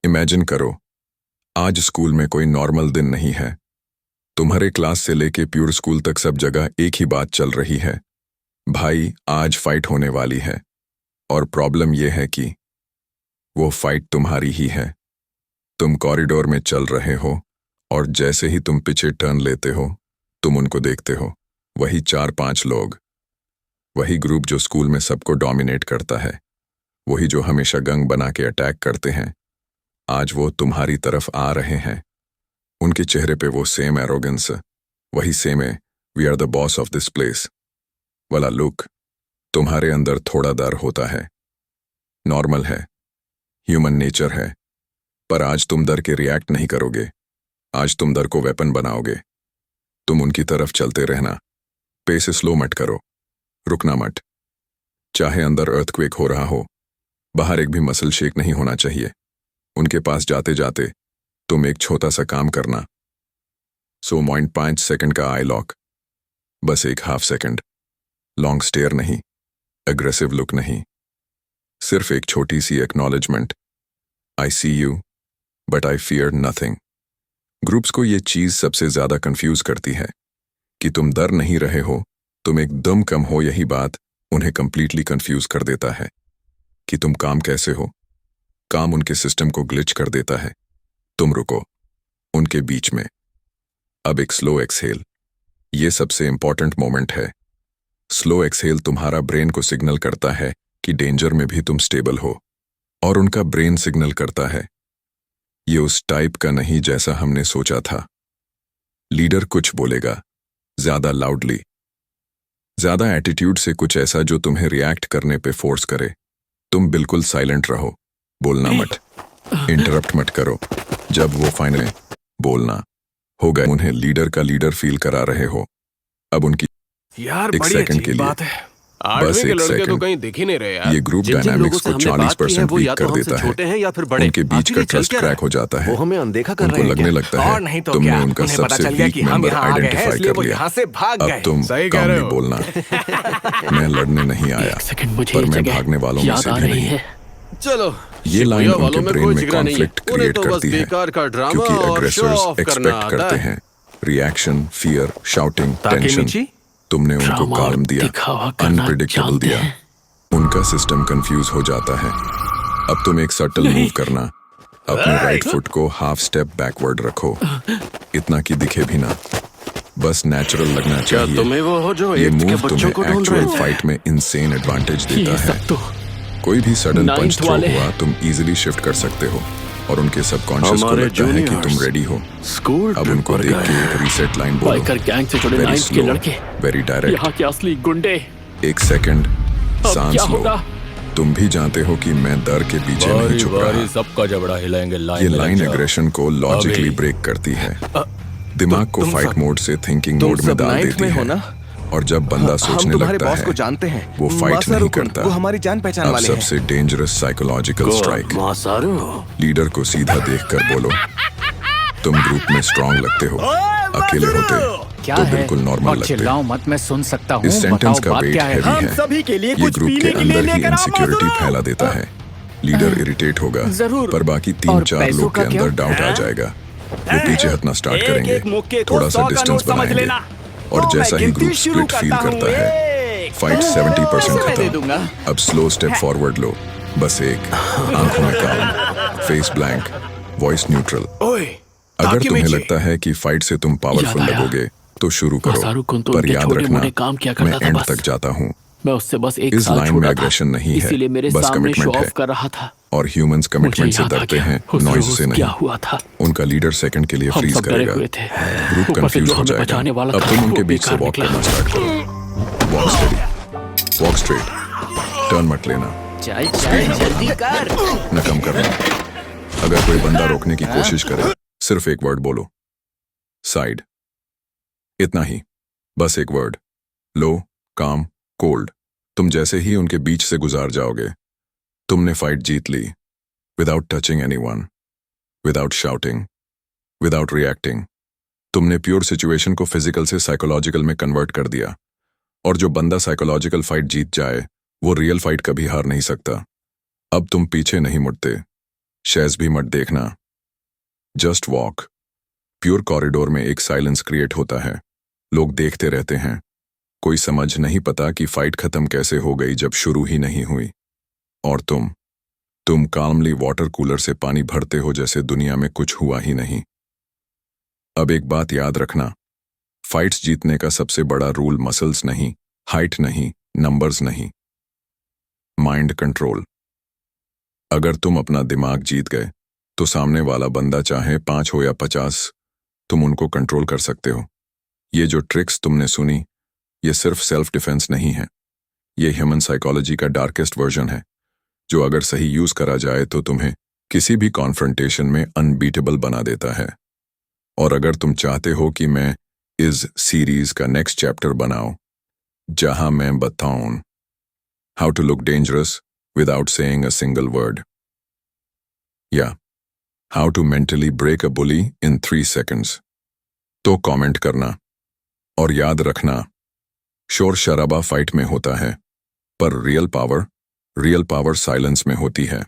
Imagine करो, आज school में कोई नॉर्मल दिन नहीं है। तुम्हारे क्लास से लेके प्यूर स्कूल तक सब जगह एक ही बात चल रही है। भाई, आज फाइट होने वाली है। और प्रॉब्लम यह है कि वो फाइट तुम्हारी ही है। तुम कॉरिडोर में चल रहे हो और जैसे ही तुम पीछे टर्न लेते हो, तुम उनको देखते हो। वही 4-5 लोग, वही ग्रुप जो स्कूल में सबको डोमिनेट करता है, वही जो हमेशा गंग बना के अटैक करते हैं, आज वो तुम्हारी तरफ आ रहे हैं। उनके चेहरे पे वो सेम एरोगेंस, वही सेम है we are the boss of this place वाला लुक। तुम्हारे अंदर थोड़ा डर होता है, नॉर्मल है, ह्यूमन नेचर है। पर आज तुम डर के रिएक्ट नहीं करोगे, आज तुम डर को वेपन बनाओगे। तुम उनकी तरफ चलते रहना, पेस स्लो मत करो, रुकना मत। चाहे अंदर अर्थक्वेक हो रहा हो, बाहर एक भी मसल शेक नहीं होना चाहिए। उनके पास जाते जाते तुम एक छोटा सा काम करना। 5 सेकंड का आई लॉक, बस एक हाफ सेकंड। लॉन्ग स्टेयर नहीं, एग्रेसिव लुक नहीं, सिर्फ एक छोटी सी acknowledgement. I see you but I fear nothing. Groups को ये चीज सबसे ज्यादा कंफ्यूज करती है कि तुम डर नहीं रहे हो, तुम एकदम कम हो। यही बात उन्हें कंप्लीटली कंफ्यूज कर देता है कि तुम काम कैसे हो। काम उनके सिस्टम को ग्लिच कर देता है। तुम रुको उनके बीच में। अब एक स्लो एक्सहेल, ये सबसे इंपॉर्टेंट मोमेंट है। स्लो एक्सहेल तुम्हारा ब्रेन को सिग्नल करता है कि डेंजर में भी तुम स्टेबल हो, और उनका ब्रेन सिग्नल करता है ये उस टाइप का नहीं जैसा हमने सोचा था। लीडर कुछ बोलेगा, ज्यादा लाउडली, ज्यादा एटीट्यूड से, कुछ ऐसा जो तुम्हें रिएक्ट करने पे फोर्स करे। तुम बिल्कुल साइलेंट रहो, बोलना मत, इंटरप्ट मत करो। जब वो फाइनल बोलना हो गए, उन्हें लीडर का लीडर फील करा रहे हो। अब उनकी यार एक बड़ी सेकंड के अजीब लिए, बात है। बस आठवीं के एक लड़के तो सेकंड, कहीं दिख ही नहीं रहे यार। ये ग्रुप जिन जिन लोगों डायनामिक्स से को हमने बात की है 40% वो या वीक तो कर हमसे देता है। छोटे हैं या फिर बड़े। उनके बीच आखिर का ये चल ट्रस्ट क्या रहा क्रैक हो जाता है। वो हमें अनदेखा कर उनको रहे हैं लगने क्या? लगता है और नहीं तो तुमने क्या, उनका उन्हें पता सबसे चल गया वीक कि हम मेंबर यहाँ आ गए हैं, आइडेंटिफाई इसलिए कर वो लिया। यहाँ से भाग अब गए। तुम सही कह काम रहे नहीं हो। बोलना। मैं लड़ने नहीं आया, एक सेकंड, मुझे पर ये मैं जगह भागने वालों में याद से आ भी रही नहीं। है। चलो, ये लाइन शिबुया उनके वालों में ब्रेन कोई में जिगरा नहीं है। कॉन्फ्लिक्ट उन्हें क्रिएट तो बस करती है, बेकार का ड्रामा क्योंकि और शो एग्रेसर्स ऑफ करना एक्सपेक्ट आता करते है। हैं रिएक्शन, फियर, शाउटिंग, ताकि टेंशन। मिची तुमने उनको ड्रामा और काम दिया, दिखावा करना अनप्रिडिक्टेबल जानते दिया। हैं। उनका सिस्टम कंफ्यूज हो जाता है। अब तुम एक सटल मूव करना, अपने राइट फुट को हाफ स्टेप बैकवर्ड रखो, इतना कि दिखे भी ना, बस नेचुरल लगना क्या चाहिए। तुम्हें वो हो जो ये एट्थ के मूव बच्चों को तुम्हें ढूंढ रहे एक्चुअल थे? फाइट में इनसेन एडवांटेज देता ये है। सब तो कोई भी सडन पंच नाइन्थ थ्रो वाले हुआ, तुम इजीली शिफ्ट कर सकते हो, और उनके सबकॉन्शियस को हमारे लगता है कि तुम juniors रेडी हो। स्कूल अब ट्रिप उनको पर देख के गए। एक रीसेट लाइन बोलो, बाइकर गैंग से जुड़े वेरी 9th के स्लो, लड़के, वेरी डायरेक्ट। यहाँ के असली गुंडे। एक सेकंड, अब सांस क्या लो। होगा? तुम भी जानते हो कि मैं डर के पीछे नहीं छुप रहा। सबका जबड़ा हिलाएंगे, लाइन ये में लग लाइन जाओ। एग्रेशन को लॉजिकली अभी। ब्रेक करती है, दिमाग को तुम फाइट सब- मोड से थिंकिंग तुम मोड में सब डाल 9th देती में हो है। ना? और जब बंदा हम सोचने तुम्हारे लगता बॉस है को जानते हैं। वो फाइट मासा नहीं रुकुन, करता। वो हमारी जान पहचान अब वाले हैं। सबसे dangerous psychological strike, Masaru, leader को सीधा देखकर बोलो, तुम ग्रुप में स्ट्रांग लगते हो, अकेले होते क्या तो है? बिल्कुल नॉर्मल और लगते। चिल्लाओ मत, मैं सुन सकता हूँ। इस सेंटेंस बताओ का बात वेट क्या है? हैवी हम है। सभी के लिए ये कुछ ग्रुप के पीने के लिए अंदर ही लेकर आओ, इनसिक्योरिटी मासूम। फैला देता है। लीडर इरिटेट होगा, जरूर। पर बाकी और 3-4 पैसों लोग के का क्या? अंदर डाउट आ जाएगा। वो पीछे हटना स्टार्ट एक करेंगे, एक मुक्के को थोड़ा 100 सा का डिस्टेंस नोट समझ बनाएंगे, लेना। और तो जैसा मैं ही गिनती ग्रुप शुरू स्प्लिट फील करता करता हूँ। है, एक। फाइट 70% मैं दे खत्म। दूंगा। अब स्लो स्टेप फॉरवर्ड लो, बस एक, आंखों में काम, फेस ब्लैंक, वॉइस न्यूट्रल। ओए, अगर ताकि तुम्हें मिची। लगता है कि फाइट से तुम पावरफुल याद आया। लगोगे तो शुरू मासारू करो, कुन तो पर उनके याद छोटे रखना मोटे काम किया मैं करता था एंड बस। तक जाता हूँ। मैं उससे बस एक इस साल लाइन में छोटा एग्रेशन था, नहीं है, इसीलिए मेरे बस सामने शो कमिटमेंट ऑफ है। कर रहा था। और ह्यूमंस मुझे कमिटमेंट से याद आ डरते गया हैं, उस नॉइज रोज से क्या नहीं। हुआ था। उनका लीडर सेकंड के लिए हम फ्रीज सब डरे करेगा, हुए थे। ग्रुप ऊपर से कंफ्यूज जो हो हमें जाएगा। बचाने वाला अब था, तुम वो उनके बीच से बेकार वॉक निकला। करना स्टार्ट करो, walk steady, walk straight, turn मत लेना, चल चल जल्दी कर। न कम करना। अगर कोई बंदा रोकने की कोशिश करे, सिर्फ एक वर्ड बोलो, साइड, इतना ही, बस एक वर्ड। लो, काम, कोल्ड। तुम जैसे ही उनके बीच से गुजार जाओगे, तुमने फाइट जीत ली, without touching anyone, without shouting, without reacting. तुमने प्योर सिचुएशन को फिजिकल से साइकोलॉजिकल में कन्वर्ट कर दिया। और जो बंदा साइकोलॉजिकल फाइट जीत जाए, वो रियल फाइट कभी हार नहीं सकता। अब तुम पीछे नहीं मुड़ते, शैज़ भी मत देखना। Just walk. प्योर कॉरिडोर में एक साइलेंस क्रिएट होता है। लोग देखते रहते हैं। कोई समझ नहीं पता कि फाइट खत्म कैसे हो गई जब शुरू ही नहीं हुई। और तुम काल्मली वाटर कूलर से पानी भरते हो जैसे दुनिया में कुछ हुआ ही नहीं। अब एक बात याद रखना, फाइट्स जीतने का सबसे बड़ा रूल मसल्स नहीं, हाइट नहीं, नंबर्स नहीं, माइंड कंट्रोल। अगर तुम अपना दिमाग जीत गए तो सामने वाला बंदा चाहे 5 हो या 50, तुम उनको कंट्रोल कर सकते हो। ये जो ट्रिक्स तुमने सुनी, ये सिर्फ सेल्फ डिफेंस नहीं है। ये ह्यूमन साइकोलॉजी का डार्केस्ट वर्जन है, जो अगर सही यूज करा जाए तो तुम्हें किसी भी कॉन्फ्रंटेशन में अनबीटेबल बना देता है। और अगर तुम चाहते हो कि मैं इस सीरीज का नेक्स्ट चैप्टर बनाऊं, जहां मैं बताऊं how to look dangerous without saying a single word, या how to mentally break a bully in 3 seconds, तो कमेंट करना। और याद रखना, शोर शराबा फाइट में होता है, पर रियल पावर साइलेंस में होती है।